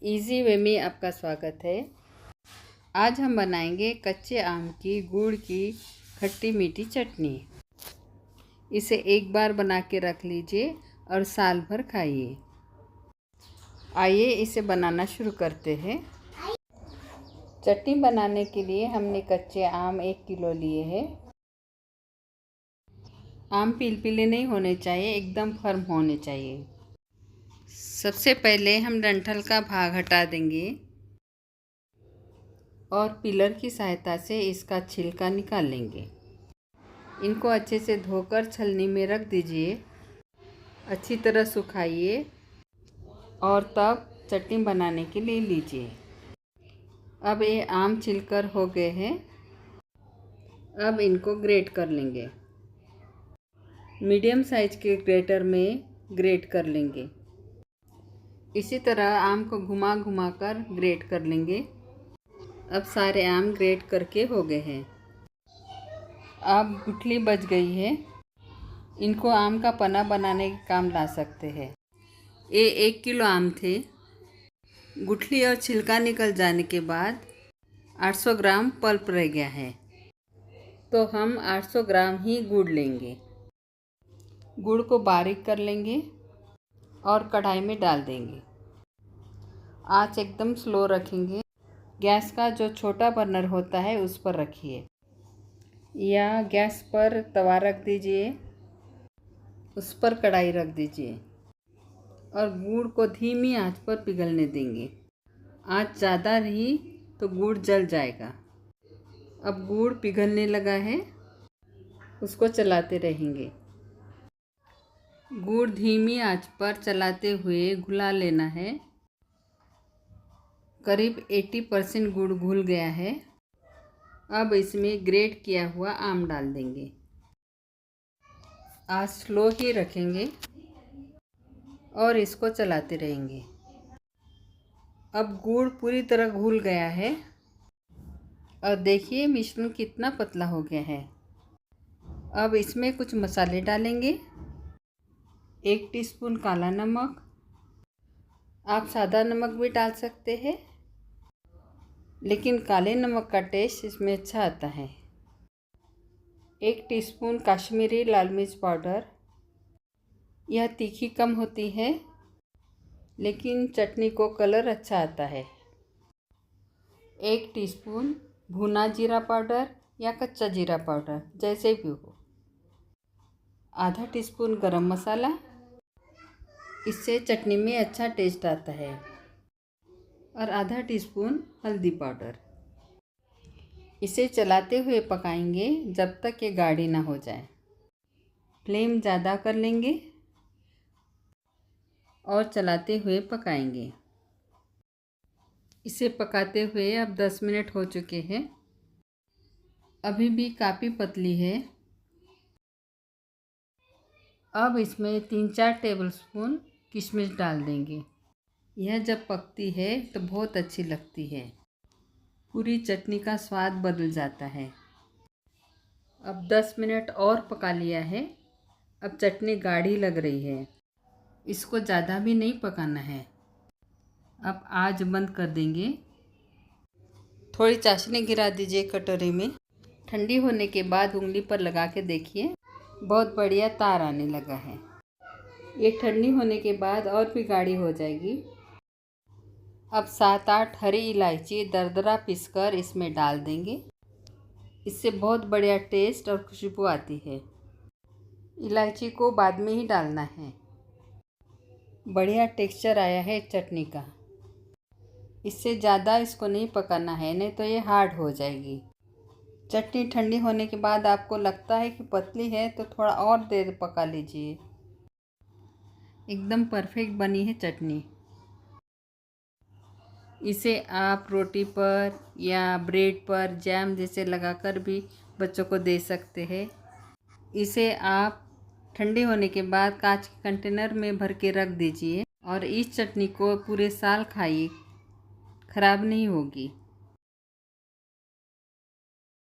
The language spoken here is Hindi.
इजी वे में आपका स्वागत है। आज हम बनाएंगे कच्चे आम की गुड़ की खट्टी मीठी चटनी। इसे एक बार बना के रख लीजिए और साल भर खाइए। आइए इसे बनाना शुरू करते हैं। चटनी बनाने के लिए हमने कच्चे आम 1 किलो लिए हैं। आम पीले नहीं होने चाहिए, एकदम फर्म होने चाहिए। सबसे पहले हम डंठल का भाग हटा देंगे और पिलर की सहायता से इसका छिलका निकाल लेंगे। इनको अच्छे से धोकर छलनी में रख दीजिए। अच्छी तरह सुखाइए और तब चटनी बनाने के लिए लीजिए। अब ये आम छिलकर हो गए हैं। अब इनको ग्रेट कर लेंगे। मीडियम साइज के ग्रेटर में ग्रेट कर लेंगे। इसी तरह आम को घुमा घुमा कर ग्रेट कर लेंगे। अब सारे आम ग्रेट करके हो गए हैं। अब गुठली बच गई है। इनको आम का पन्ना बनाने के काम ला सकते हैं। ये 1 किलो आम थे। गुठली और छिलका निकल जाने के बाद 800 ग्राम पल्प रह गया है, तो हम 800 ग्राम ही गुड़ लेंगे। गुड़ को बारीक कर लेंगे और कढ़ाई में डाल देंगे। आँच एकदम स्लो रखेंगे। गैस का जो छोटा बर्नर होता है उस पर रखिए या गैस पर तवा रख दीजिए, उस पर कढ़ाई रख दीजिए और गुड़ को धीमी आंच पर पिघलने देंगे। आंच ज़्यादा रही तो गुड़ जल जाएगा। अब गुड़ पिघलने लगा है, उसको चलाते रहेंगे। गुड़ धीमी आंच पर चलाते हुए घुला लेना है। करीब 80% गुड़ घुल गया है। अब इसमें ग्रेट किया हुआ आम डाल देंगे। आंच स्लो ही रखेंगे और इसको चलाते रहेंगे। अब गुड़ पूरी तरह घुल गया है और देखिए मिश्रण कितना पतला हो गया है। अब इसमें कुछ मसाले डालेंगे। 1 टीस्पून काला नमक, आप सादा नमक भी डाल सकते हैं, लेकिन काले नमक का टेस्ट इसमें अच्छा आता है। 1 टीस्पून कश्मीरी लाल मिर्च पाउडर। यह तीखी कम होती है, लेकिन चटनी को कलर अच्छा आता है। 1 टीस्पून भुना जीरा पाउडर या कच्चा जीरा पाउडर, जैसे भी हो। आधा टीस्पून गरम मसाला, इससे चटनी में अच्छा टेस्ट आता है। और आधा टीस्पून हल्दी पाउडर। इसे चलाते हुए पकाएंगे जब तक ये गाढ़ी ना हो जाए। फ्लेम ज़्यादा कर लेंगे और चलाते हुए पकाएंगे। इसे पकाते हुए अब 10 मिनट हो चुके हैं। अभी भी काफ़ी पतली है। अब इसमें 3-4 टेबलस्पून किशमिश डाल देंगे। यह जब पकती है तो बहुत अच्छी लगती है। पूरी चटनी का स्वाद बदल जाता है। अब 10 मिनट और पका लिया है। अब चटनी गाढ़ी लग रही है। इसको ज़्यादा भी नहीं पकाना है। अब आँच बंद कर देंगे। थोड़ी चाशनी गिरा दीजिए कटोरी में। ठंडी होने के बाद उंगली पर लगा के देखिए, बहुत बढ़िया तार आने लगा है। ये ठंडी होने के बाद और भी गाढ़ी हो जाएगी। अब 7-8 हरी इलायची दरदरा पीसकर इसमें डाल देंगे। इससे बहुत बढ़िया टेस्ट और खुशबू आती है। इलायची को बाद में ही डालना है। बढ़िया टेक्सचर आया है चटनी का। इससे ज़्यादा इसको नहीं पकाना है, नहीं तो ये हार्ड हो जाएगी। चटनी ठंडी होने के बाद आपको लगता है कि पतली है तो थोड़ा और देर पका लीजिए। एकदम परफेक्ट बनी है चटनी। इसे आप रोटी पर या ब्रेड पर जैम जैसे लगाकर भी बच्चों को दे सकते हैं। इसे आप ठंडे होने के बाद कांच के कंटेनर में भर के रख दीजिए और इस चटनी को पूरे साल खाइए, खराब नहीं होगी।